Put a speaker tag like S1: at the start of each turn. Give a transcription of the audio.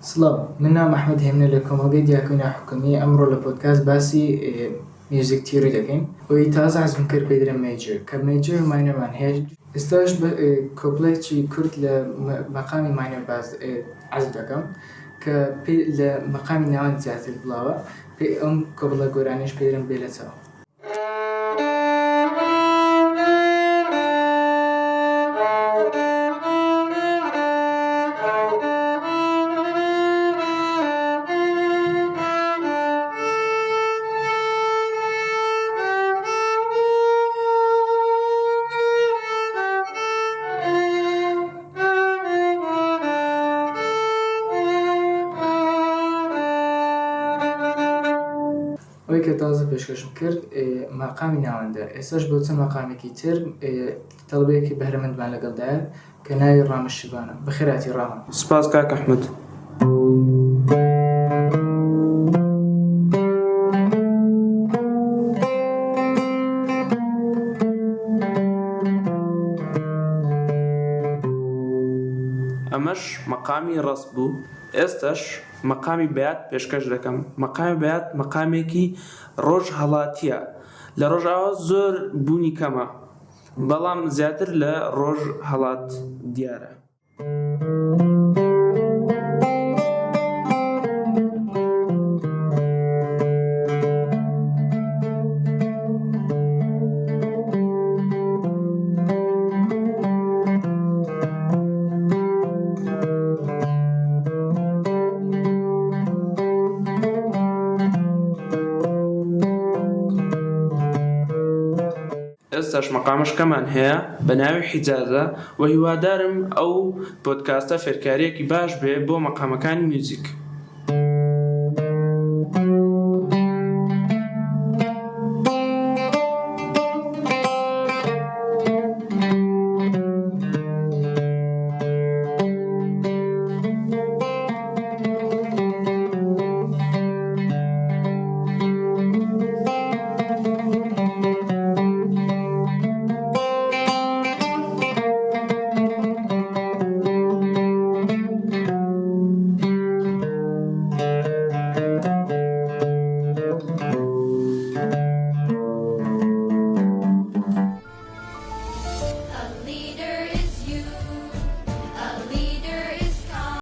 S1: سلام، من نام أحمد هێمنە لە کۆمەڵگەی دیاکۆینە حکومی. ئەمڕۆ لە پۆدکاست باسی میوزیک تیۆری دەکەین. ئەوەی تازە حەزم کرد پێی دەڵێن میجر، کە میجر ماینەرمان هەیە. ئێستاش کۆپڵێکی کورد لە مەقامی ماینەر حەزم دەکەم کە لە مەقامی ناوەند زیاتر بڵاوە. ئەم کۆپڵە گۆرانیش پێی دەڵێن بێلەچاو. ئەوەی کە تازە پێشکەشم کرد مەقامی ناوەندە. ئێستاش بۆ چەند مەقامێکی تر تەڵبەیەکی بەهرەمەندمان لەگەڵدایە کە ناوی ڕامە شیڤانە. بەخێراتی ڕامە.
S2: سپاس کاک ئەحمەد. ئەمەش مەقامی ڕەست بوو. ئێستاش مەقامی بەیات پێشکەش دەکەم. مەقامی بەیات مەقامێکی ڕۆژهەڵاتیە. لە ڕۆژئاوا زۆر بوونی کەمە، بەڵام زیاتر لە ڕۆژهەڵات دیارە. ئێستاش مەقامەشکەمان هەیە بە ناوی حیجازە و هیوادارم ئەو پۆدکاستە فێرکاریەکی باش بێ بۆ مەقامەکانی میوزیک.